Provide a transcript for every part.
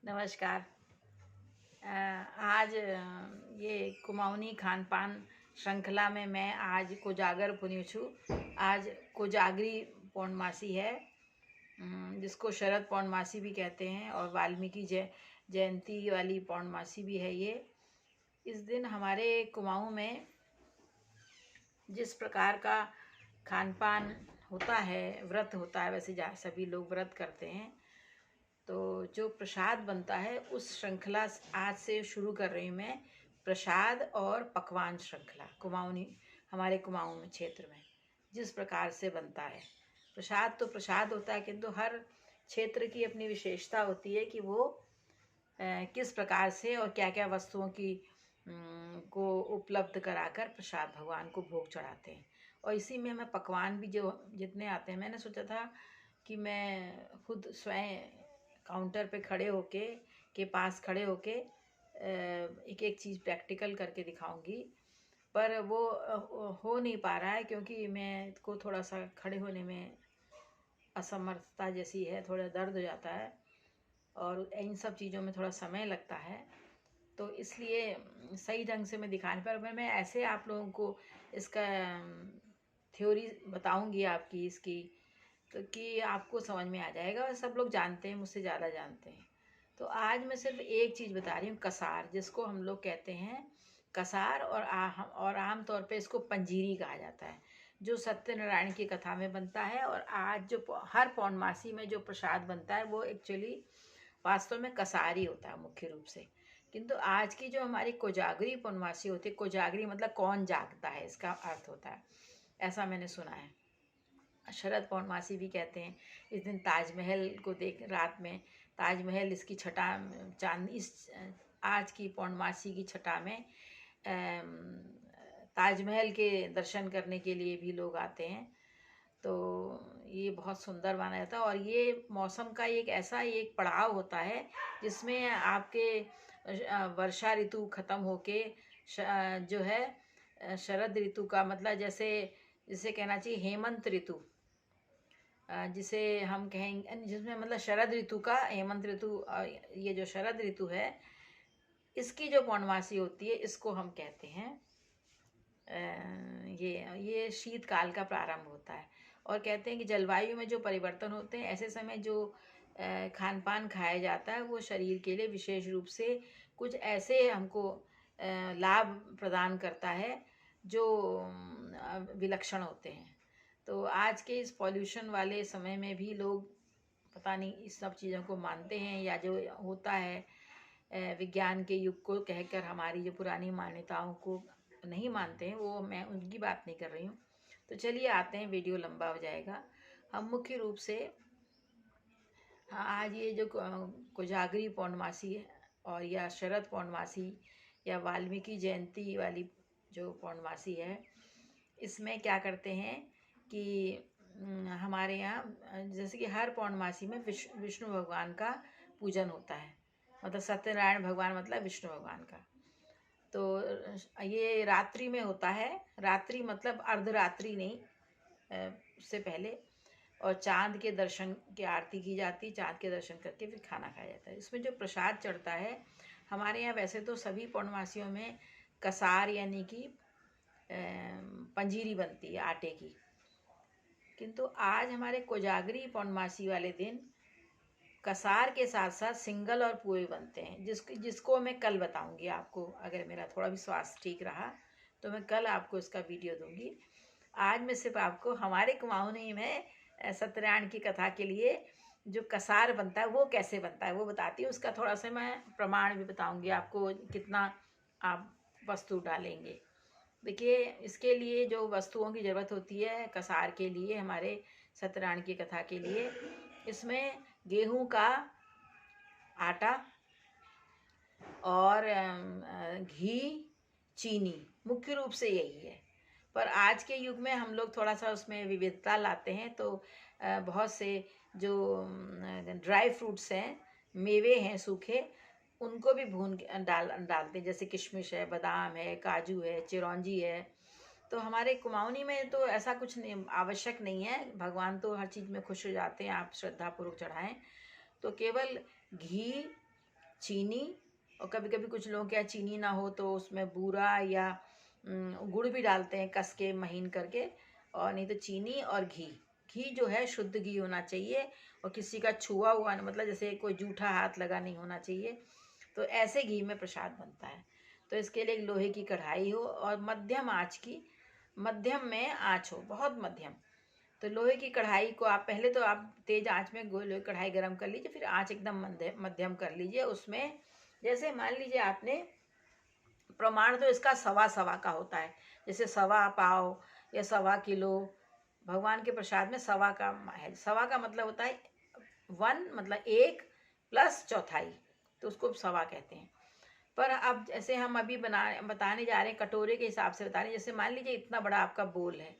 नमस्कार। आज ये कुमाऊनी खान पान श्रृंखला में मैं आज कोजागर पुनी छू। आज कोजागरी पौर्णमासी है, जिसको शरद पौर्णमासी भी कहते हैं और वाल्मीकि जयंती वाली पौर्णमासी भी है ये। इस दिन हमारे कुमाऊँ में जिस प्रकार का खान पान होता है, व्रत होता है, वैसे सभी लोग व्रत करते हैं। तो जो प्रसाद बनता है उस श्रृंखला आज से शुरू कर रही हूँ मैं। प्रसाद और पकवान श्रृंखला कुमाऊनी, हमारे कुमाऊँ में क्षेत्र में जिस प्रकार से बनता है प्रसाद, तो प्रसाद होता है, किंतु हर क्षेत्र की अपनी विशेषता होती है कि वो किस प्रकार से और क्या क्या वस्तुओं की को उपलब्ध कराकर प्रसाद भगवान को भोग चढ़ाते हैं। और इसी में मैं पकवान भी जो जितने आते हैं, मैंने सोचा था कि मैं खुद स्वयं काउंटर पे खड़े होके के पास खड़े होके एक एक चीज़ प्रैक्टिकल करके दिखाऊंगी, पर वो हो नहीं पा रहा है क्योंकि मैं को थोड़ा सा खड़े होने में असमर्थता जैसी है, थोड़ा दर्द हो जाता है और इन सब चीज़ों में थोड़ा समय लगता है। तो इसलिए सही ढंग से मैं दिखा नहीं पा रहा। मैं ऐसे आप लोगों को इसका थ्योरी बताऊंगी आपकी इसकी, तो कि आपको समझ में आ जाएगा। और सब लोग जानते हैं, मुझसे ज़्यादा जानते हैं। तो आज मैं सिर्फ एक चीज़ बता रही हूँ, कसार, जिसको हम लोग कहते हैं कसार, और आम तौर पे इसको पंजीरी कहा जाता है, जो सत्यनारायण की कथा में बनता है। और आज जो हर पौर्णमासी में जो प्रसाद बनता है वो एक्चुअली वास्तव में कसार ही होता है मुख्य रूप से। किंतु आज की जो हमारी कोजागरी पौर्णमासी होती है, कोजागरी मतलब कौन जागता है, इसका अर्थ होता है, ऐसा मैंने सुना है। शरद पौर्णमासी भी कहते हैं। इस दिन ताजमहल को देख, रात में ताजमहल इसकी छटा चांद इस आज की पौर्णमासी की छटा में ताजमहल के दर्शन करने के लिए भी लोग आते हैं। तो ये बहुत सुंदर माना जाता है। और ये मौसम का एक ऐसा एक पड़ाव होता है जिसमें आपके वर्षा ऋतु खत्म होके जो है शरद ऋतु का मतलब जैसे जिसे कहना चाहिए हेमंत ऋतु, जिसे हम कहेंगे, जिसमें मतलब शरद ऋतु का हेमंत ऋतु, ये जो शरद ऋतु है इसकी जो पौर्णमासी होती है इसको हम कहते हैं ये शीतकाल का प्रारंभ होता है। और कहते हैं कि जलवायु में जो परिवर्तन होते हैं ऐसे समय जो खान पान खाया जाता है वो शरीर के लिए विशेष रूप से कुछ ऐसे हमको लाभ प्रदान करता है जो विलक्षण होते हैं। तो आज के इस पॉल्यूशन वाले समय में भी लोग पता नहीं इस सब चीज़ों को मानते हैं, या जो होता है विज्ञान के युग को कहकर हमारी जो पुरानी मान्यताओं को नहीं मानते हैं, वो मैं उनकी बात नहीं कर रही हूँ। तो चलिए आते हैं, वीडियो लंबा हो जाएगा। हम मुख्य रूप से आज ये जो कोजागरी पौर्णमासी है और या शरद पौर्णमासी या वाल्मीकि जयंती वाली जो पौर्णमासी है, इसमें क्या करते हैं कि हमारे यहाँ जैसे कि हर पौर्णमासी में विष्णु भगवान का पूजन होता है। मतलब सत्यनारायण भगवान मतलब विष्णु भगवान का। तो ये रात्रि में होता है। रात्रि मतलब अर्धरात्रि नहीं, उससे पहले। और चांद के दर्शन की आरती की जाती है, चांद के दर्शन करके फिर खाना खाया जाता है। इसमें जो प्रसाद चढ़ता है हमारे यहाँ, वैसे तो सभी पौर्णमासियों में कसार यानी कि पंजीरी बनती है आटे की, किंतु आज हमारे कोजागरी पौर्णमासी वाले दिन कसार के साथ साथ सिंगल और पूए बनते हैं, जिसको मैं कल बताऊंगी आपको। अगर मेरा थोड़ा भी स्वास्थ्य ठीक रहा तो मैं कल आपको इसका वीडियो दूंगी। आज मैं सिर्फ आपको हमारे कुमाऊनी में सत्यनारायण की कथा के लिए जो कसार बनता है वो कैसे बनता है वो बताती हूँ। उसका थोड़ा सा मैं प्रमाण भी बताऊंगी आपको, कितना आप वस्तु डालेंगे। देखिए, इसके लिए जो वस्तुओं की ज़रूरत होती है कसार के लिए, हमारे सत्यनारायण की कथा के लिए, इसमें गेहूं का आटा और घी, चीनी, मुख्य रूप से यही है। पर आज के युग में हम लोग थोड़ा सा उसमें विविधता लाते हैं। तो बहुत से जो ड्राई फ्रूट्स हैं, मेवे हैं सूखे, उनको भी भून के डालते हैं, जैसे किशमिश है, बादाम है, काजू है, चिरौंजी है। तो हमारे कुमाऊनी में तो ऐसा कुछ नहीं, आवश्यक नहीं है। भगवान तो हर चीज़ में खुश हो जाते हैं, आप श्रद्धापूर्वक चढ़ाएं। तो केवल घी चीनी, और कभी कभी कुछ लोग क्या चीनी ना हो तो उसमें बूरा या गुड़ भी डालते हैं कस के महीन करके, और नहीं तो चीनी और घी। घी जो है शुद्ध घी होना चाहिए, और किसी का छुआ हुआ मतलब जैसे कोई जूठा हाथ लगा नहीं होना चाहिए। तो ऐसे घी में प्रसाद बनता है। तो इसके लिए एक लोहे की कढ़ाई हो और मध्यम आँच की, मध्यम में आँच हो, बहुत मध्यम। तो लोहे की कढ़ाई को आप पहले तो आप तेज आंच में लोहे की कढ़ाई गरम कर लीजिए, फिर आंच एकदम मध्यम कर लीजिए। उसमें जैसे मान लीजिए आपने, प्रमाण तो इसका सवा सवा का होता है, जैसे सवा पाव या सवा किलो। भगवान के प्रसाद में सवा का है। सवा का मतलब होता है वन, मतलब एक प्लस चौथाई, तो उसको सवा कहते हैं। पर अब जैसे हम अभी बताने जा रहे हैं, कटोरे के हिसाब से बता रहे हैं। जैसे मान लीजिए इतना बड़ा आपका बोल है,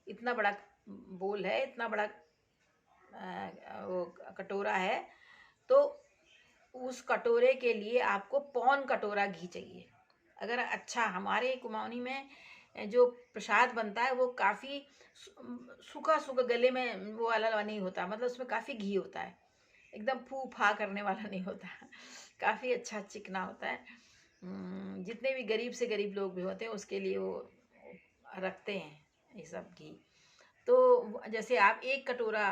इतना बड़ा बोल है, इतना बड़ा वो कटोरा है, तो उस कटोरे के लिए आपको पौन कटोरा घी चाहिए। अगर अच्छा, हमारे कुमाऊनी में जो प्रसाद बनता है वो काफ़ी सूखा सूखा, गले में वो वाला नहीं होता, मतलब उसमें काफ़ी घी होता है, एकदम फू फा करने वाला नहीं होता। काफ़ी अच्छा चिकना होता है। जितने भी गरीब से गरीब लोग भी होते हैं उसके लिए वो रखते हैं ये सब घी। तो जैसे आप एक कटोरा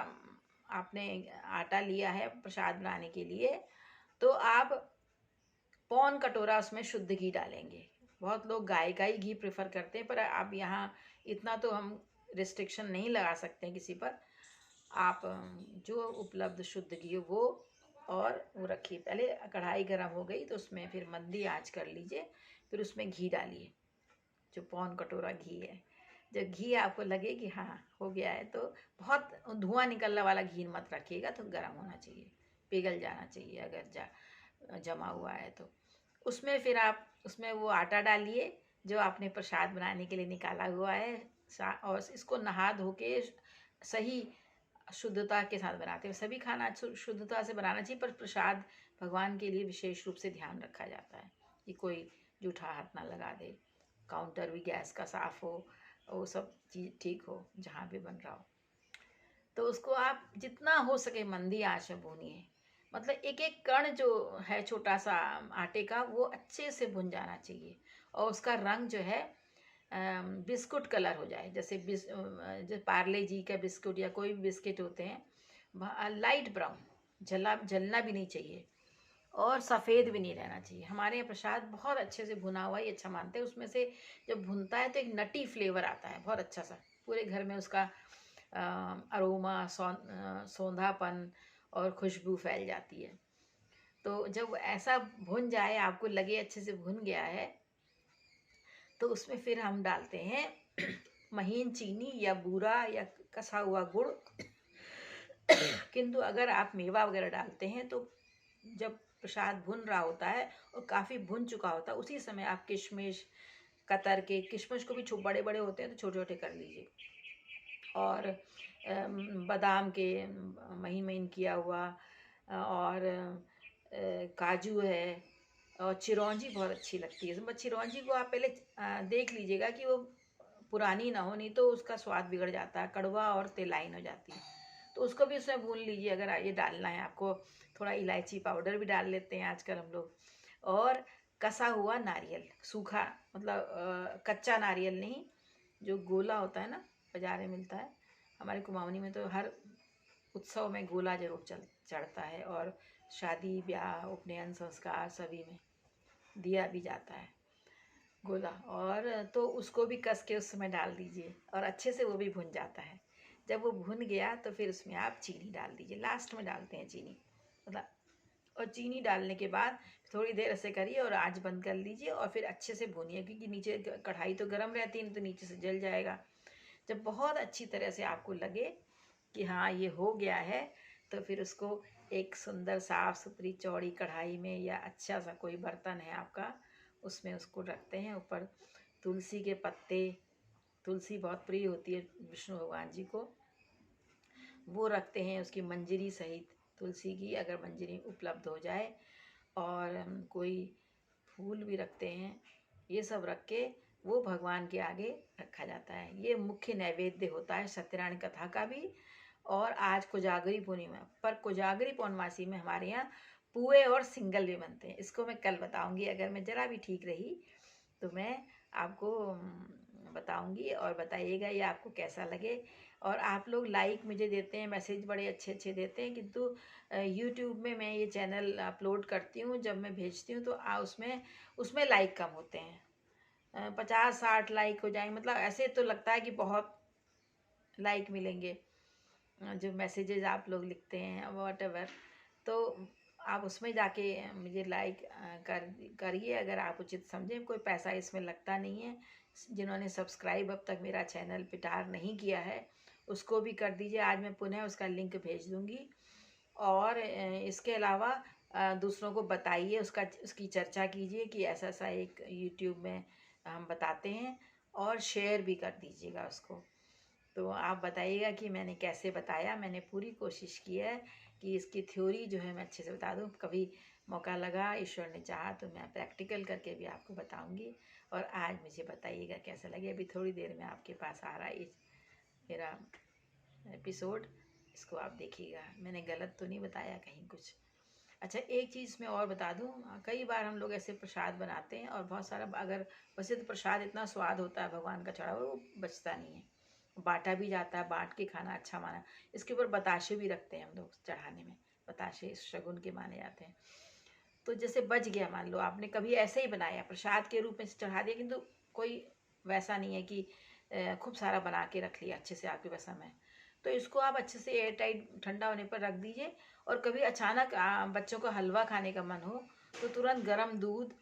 आपने आटा लिया है प्रसाद बनाने के लिए, तो आप पौन कटोरा उसमें शुद्ध घी डालेंगे। बहुत लोग गाय का ही घी प्रेफर करते हैं, पर आप यहाँ इतना तो हम रिस्ट्रिक्शन नहीं लगा सकते हैं किसी पर। आप जो उपलब्ध शुद्ध घी हो वो, और वो रखिए। पहले कढ़ाई गर्म हो गई तो उसमें फिर मंदी आंच कर लीजिए, फिर उसमें घी डालिए, जो पौन कटोरा घी है। जब घी आपको लगे कि हाँ हो गया है, तो बहुत धुआं निकलने वाला घी मत रखिएगा, तो गर्म होना चाहिए, पिघल जाना चाहिए अगर जमा हुआ है तो। उसमें फिर आप उसमें वो आटा डालिए जो आपने प्रसाद बनाने के लिए निकाला हुआ है, और इसको नहा धो के सही शुद्धता के साथ बनाते हैं। सभी खाना शुद्धता से बनाना चाहिए, पर प्रसाद भगवान के लिए विशेष रूप से ध्यान रखा जाता है कि कोई जूठा हाथ ना लगा दे, काउंटर भी गैस का साफ हो, वो सब चीज़ ठीक हो जहाँ भी बन रहा हो। तो उसको आप जितना हो सके मंदी आंच में भूनिए, मतलब एक एक कण जो है छोटा सा आटे का, वो अच्छे से भुन जाना चाहिए, और उसका रंग जो है बिस्कुट कलर हो जाए। जैसे जो पार्ले जी का बिस्कुट या कोई भी बिस्किट होते हैं, लाइट ब्राउन, जलना भी नहीं चाहिए, और सफ़ेद भी नहीं रहना चाहिए। हमारे यहाँ प्रसाद बहुत अच्छे से भुना हुआ ही अच्छा मानते हैं। उसमें से जब भुनता है तो एक नटी फ्लेवर आता है बहुत अच्छा सा, पूरे घर में उसका अरोमा, सौंधापन और खुशबू फैल जाती है। तो जब ऐसा भुन जाए, आपको लगे अच्छे से भुन गया है, तो उसमें फिर हम डालते हैं महीन चीनी या बूरा या कसा हुआ गुड़। किंतु अगर आप मेवा वगैरह डालते हैं तो जब प्रसाद भुन रहा होता है और काफ़ी भुन चुका होता है, उसी समय आप किशमिश कतर के, किशमिश को भी बड़े बड़े होते हैं तो छोटे छोटे कर लीजिए, और बादाम के महीन महीन किया हुआ, और काजू है, और चिरौंजी बहुत अच्छी लगती है। बस चिरौंजी को आप पहले देख लीजिएगा कि वो पुरानी ना हो, नहीं तो उसका स्वाद बिगड़ जाता है, कड़वा और तेलाइन हो जाती है। तो उसको भी उसमें भून लीजिए अगर ये डालना है आपको। थोड़ा इलायची पाउडर भी डाल लेते हैं आजकल हम लोग। और कसा हुआ नारियल सूखा, मतलब कच्चा नारियल नहीं, जो गोला होता है ना, बाजार में मिलता है। हमारे कुमाऊनी में तो हर उत्सव में गोला जरूर चढ़ता है, और शादी ब्याह उपनयन संस्कार सभी में दिया भी जाता है गोला। और तो उसको भी कस के उस समय डाल दीजिए, और अच्छे से वो भी भुन जाता है। जब वो भुन गया तो फिर उसमें आप चीनी डाल दीजिए, लास्ट में डालते हैं चीनी, मतलब। और चीनी डालने के बाद थोड़ी देर ऐसे करिए और आंच बंद कर लीजिए, और फिर अच्छे से भूनिए, क्योंकि नीचे कढ़ाई तो गर्म रहती है, तो नीचे से जल जाएगा। जब बहुत अच्छी तरह से आपको लगे कि हाँ ये हो गया है, तो फिर उसको एक सुंदर साफ सुथरी चौड़ी कढ़ाई में, या अच्छा सा कोई बर्तन है आपका, उसमें उसको रखते हैं। ऊपर तुलसी के पत्ते, तुलसी बहुत प्रिय होती है विष्णु भगवान जी को, वो रखते हैं उसकी मंजरी सहित, तुलसी की अगर मंजरी उपलब्ध हो जाए, और कोई फूल भी रखते हैं। ये सब रख के वो भगवान के आगे रखा जाता है। ये मुख्य नैवेद्य होता है सत्यनारायण कथा का भी। और आज कोजागरी पूर्णिमा, पर कोजागरी पौर्णमासी में हमारे यहाँ पुए और सिंगल भी बनते हैं। इसको मैं कल बताऊंगी, अगर मैं ज़रा भी ठीक रही तो मैं आपको बताऊंगी, और बताइएगा ये आपको कैसा लगे। और आप लोग लाइक मुझे देते हैं, मैसेज बड़े अच्छे अच्छे देते हैं, किंतु यूट्यूब में मैं ये चैनल अपलोड करती हूँ, जब मैं भेजती हूँ तो उसमें उसमें लाइक कम होते हैं। 50-60 लाइक हो जाएंगे, मतलब ऐसे तो लगता है कि बहुत लाइक मिलेंगे, जो मैसेजेस आप लोग लिखते हैं वॉट एवर। तो आप उसमें जाके मुझे लाइक करिए, अगर आप उचित समझें। कोई पैसा इसमें लगता नहीं है। जिन्होंने सब्सक्राइब अब तक मेरा चैनल पिटार नहीं किया है उसको भी कर दीजिए। आज मैं पुनः उसका लिंक भेज दूंगी। और इसके अलावा दूसरों को बताइए, उसकी चर्चा कीजिए कि ऐसा ऐसा एक यूट्यूब में हम बताते हैं, और शेयर भी कर दीजिएगा उसको। तो आप बताइएगा कि मैंने कैसे बताया। मैंने पूरी कोशिश की है कि इसकी थ्योरी जो है मैं अच्छे से बता दूं। कभी मौका लगा, ईश्वर ने चाहा, तो मैं प्रैक्टिकल करके भी आपको बताऊंगी। और आज मुझे बताइएगा कैसा लगे। अभी थोड़ी देर में आपके पास आ रहा है मेरा एपिसोड, इसको आप देखिएगा। मैंने गलत तो नहीं बताया कहीं कुछ। अच्छा, एक चीज़ मैं और बता दूं, कई बार हम लोग ऐसे प्रसाद बनाते हैं और बहुत सारा, अगर वैसे तो प्रसाद इतना स्वाद होता है भगवान का चढ़ा हुआ, वो बचता नहीं है, बांटा भी जाता है। बांट के खाना अच्छा माना। इसके ऊपर बताशे भी रखते हैं हम लोग चढ़ाने में। बताशे शगुन के माने जाते हैं। तो जैसे बच गया, मान लो आपने कभी ऐसे ही बनाया प्रसाद के रूप में चढ़ा दिया, किंतु कोई वैसा नहीं है कि खूब सारा बना के रख लिया अच्छे से आपके पास समय। तो इसको आप अच्छे से एयर टाइट ठंडा होने पर रख दीजिए। और कभी अचानक बच्चों को हलवा खाने का मन हो तो तुरंत गर्म दूध,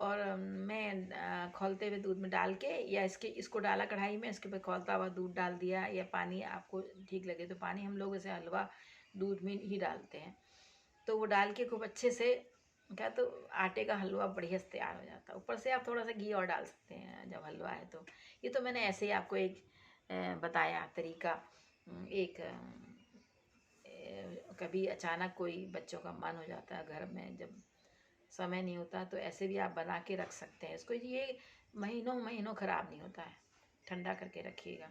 और मैं खौलते हुए दूध में डाल के, या इसको डाला कढ़ाई में, इसके ऊपर खौलता हुआ दूध डाल दिया, या पानी आपको ठीक लगे तो पानी। हम लोग ऐसे हलवा दूध में ही डालते हैं। तो वो डाल के खूब अच्छे से क्या, तो आटे का हलवा बढ़िया से तैयार हो जाता है। ऊपर से आप थोड़ा सा घी और डाल सकते हैं जब हलवा है तो। ये तो मैंने ऐसे ही आपको एक बताया तरीका। एक कभी अचानक कोई बच्चों का मन हो जाता है घर में, जब समय नहीं होता, तो ऐसे भी आप बना के रख सकते हैं इसको। ये महीनों महीनों ख़राब नहीं होता है। ठंडा करके रखिएगा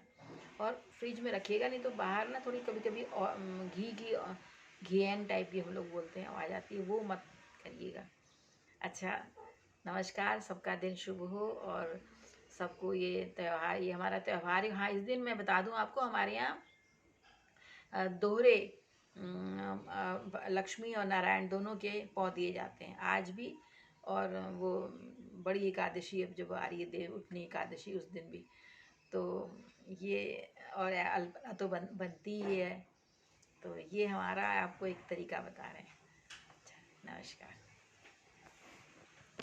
और फ्रिज में रखिएगा। नहीं तो बाहर ना थोड़ी कभी कभी घी की घियन टाइप की हम लोग बोलते हैं आवाज़ आती है, वो मत करिएगा। अच्छा, नमस्कार, सबका दिन शुभ हो। और सबको ये त्यौहार, ये हमारा त्यौहार, हाँ इस दिन मैं बता दूं आपको, हमारे यहाँ दोहरे लक्ष्मी और नारायण दोनों के पौ दिए जाते हैं आज भी। और वो बड़ी एकादशी अब जब आ रही है, देव उठनी एकादशी, उस दिन भी। तो ये, और अल्पना तो बनती ही है। तो ये हमारा आपको एक तरीका बता रहे हैं। अच्छा, नमस्कार।